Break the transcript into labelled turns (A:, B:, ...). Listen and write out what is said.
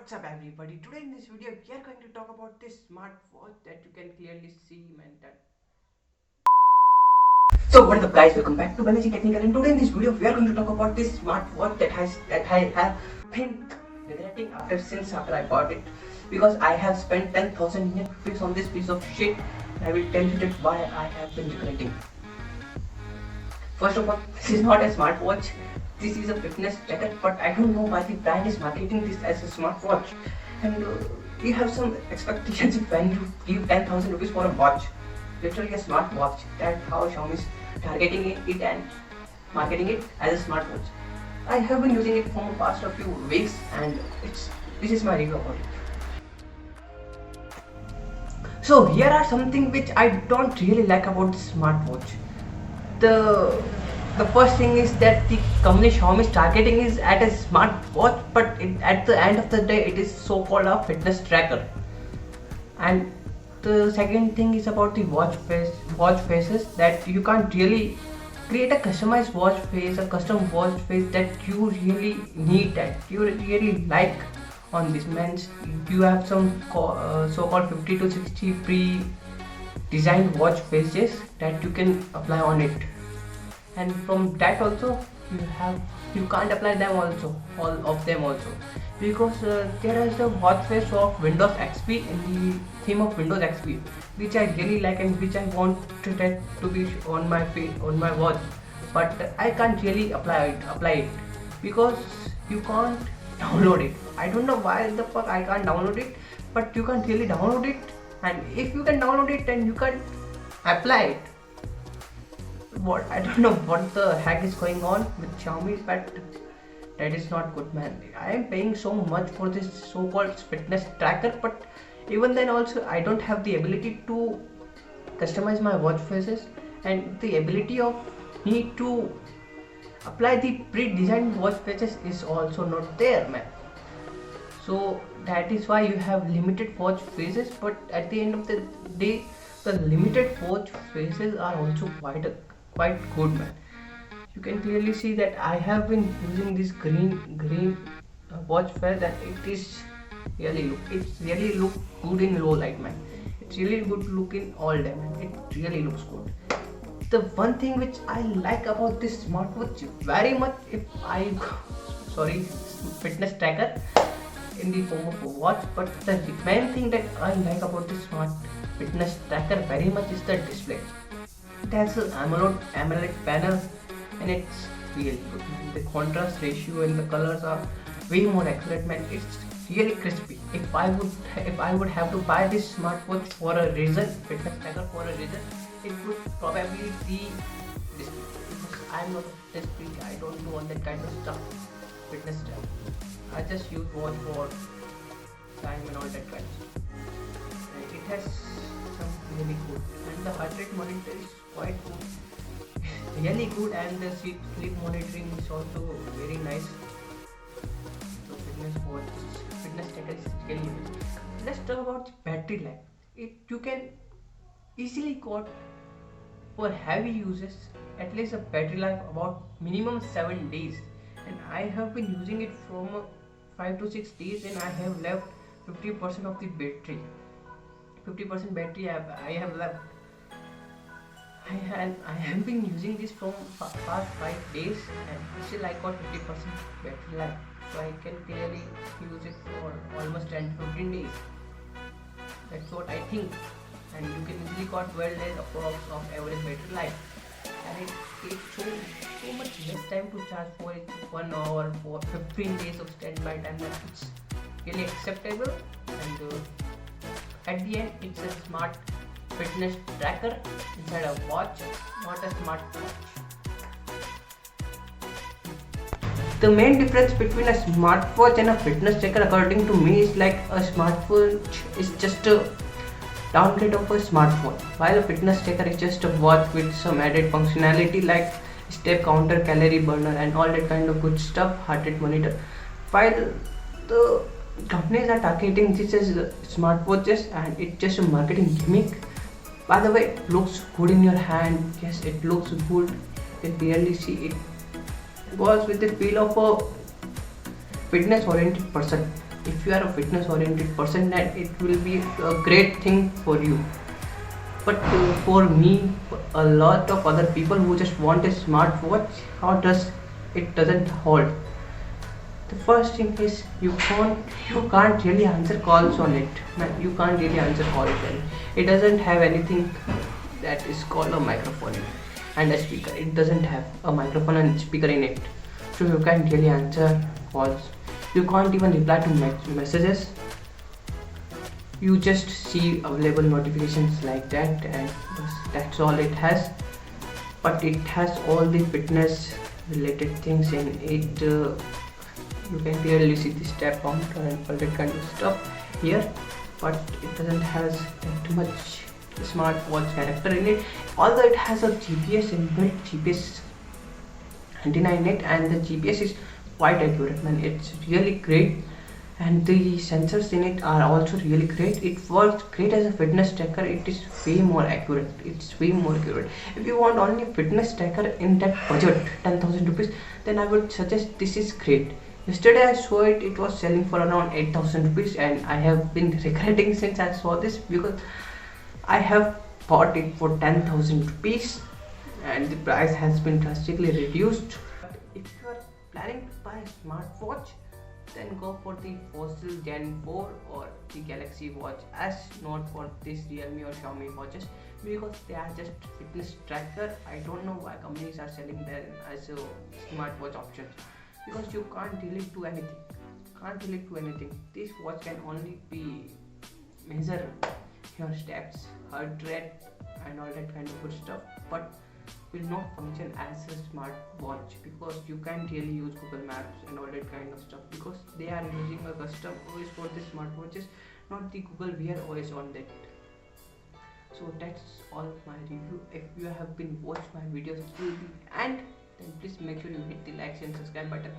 A: What's up everybody? Today in this video we are going to talk about this smartwatch that you can clearly see man that. So what is up guys, welcome back to Balaji Technical, and today in this video we are going to talk about this smartwatch that I have been regretting after I bought it, because I have spent 10,000 Indian rupees on this piece of shit. I will tell you that why I have been regretting. First of all, this is not a smartwatch. This is a fitness tracker, but I don't know why the brand is marketing this as a smartwatch. And you have some expectations when you give 10,000 rupees for a watch, literally a smartwatch. That's how Xiaomi is targeting it and marketing it as a smartwatch. I have been using it for the past a few weeks, and this is my review about it. So here are something which I don't really like about this smartwatch. The first thing is that the company Xiaomi is targeting is at a smartwatch, but at the end of the day it is so-called a fitness tracker. And the second thing is about the watch faces, that you can't really create a customized watch face, a custom watch face that you really need, that you really like on this. Means you have some so-called 50 to 60 pre-designed watch faces that you can apply on it, and from that also you can't apply them also, all of them also, because there is a watch face of Windows XP in the theme of Windows XP, which I really like and which I want that to be on my watch, but I can't really apply it because you can't download it. I don't know why the fuck I can't download it, but you can't really download it, and if you can download it then you can apply it. I don't know what the heck is going on with Xiaomi, but that is not good, man. I am paying so much for this so-called fitness tracker, but even then also I don't have the ability to customize my watch faces, and the ability of me to apply the pre-designed watch faces is also not there, man. So that is why you have limited watch faces, but at the end of the day the limited watch faces are also quite good, man. You can clearly see that I have been using this green watch face, and it's really look good in low light, man. It's really good look in all day, man. It really looks good. The one thing which I like about this smartwatch very much, sorry, fitness tracker in the form of a watch, but the main thing that I like about this smart fitness tracker very much is the display. It has an AMOLED panel, and it's really good. The contrast ratio and the colors are way more accurate, man. It's really crispy. If I would have to buy this smartwatch for a reason, fitness tracker for a reason, it would probably be this, because I'm not a fitness freak. I don't do all that kind of stuff. Fitness tracker. I just use watch for time and all that kind of stuff. And it has some really good, and the heart rate monitor is quite good, really good, and the sleep monitoring is also very nice. So fitness tracker is really good. Let's talk about the battery life. You can easily got, for heavy uses, at least a battery life about minimum 7 days, and I have been using it from 5 to 6 days, and I have left 50% of the battery. 50% battery I have left. I have been using this from past 5 days, and still I got 50% battery life, so I can clearly use it for almost 10 to 15 days. That's what I think, and you can easily got 12 days approx of average battery life, and it takes so much less time to charge for it. 1 hour for 15 days of standby time, that it's really acceptable. And at the end, it's a smart fitness tracker inside a watch, not a smart watch. The main difference between a smartwatch and a fitness tracker, according to me, is like a smartwatch is just a downgrade of a smartphone, while a fitness tracker is just a watch with some added functionality like step counter, calorie burner, and all that kind of good stuff, heart rate monitor. While the companies are targeting this as smartwatches, and it's just a marketing gimmick. By the way, it looks good in your hand. Yes, it looks good. You can clearly see it goes with the feel of a fitness oriented person. if you are a fitness oriented person, then it will be a great thing for you. But for me, a lot of other people who just want a smartwatch, how does it doesn't hold? The first thing is you can't really answer calls on it. Man, you can't really answer calls on it. It doesn't have anything that is called a microphone and a speaker. It doesn't have a microphone and speaker in it, so you can't really answer calls. You can't even reply to messages. You just see available notifications like that, and that's all it has. But it has all the fitness related things in it. You can clearly see the step counter and all that kind of stuff here, but it doesn't has that much smartwatch character in it. Although it has a GPS inbuilt GPS antenna in it, and the GPS is quite accurate, man. It's really great, and the sensors in it are also really great. It works great as a fitness tracker. It is way more accurate. It's way more accurate. If you want only fitness tracker in that budget, 10,000 rupees, then I would suggest this is great. Yesterday I saw it. It was selling for around 8,000 rupees, and I have been regretting since I saw this, because I have bought it for 10,000 rupees, and the price has been drastically reduced. But if you are planning to buy a smartwatch, then go for the Fossil Gen 4 or the Galaxy Watch S, not for this Realme or Xiaomi watches, because they are just fitness tracker. I don't know why companies are selling them as a smartwatch option, because you can't really do anything. This watch can only be measure your steps, heart rate, and all that kind of good stuff, but will not function as a smart watch, because you can't really use Google Maps and all that kind of stuff, because they are using a custom OS for the smartwatches, not the Google Wear OS on that. So that's all my review. If you have been watched my videos till the end, then please make sure you hit the like and subscribe button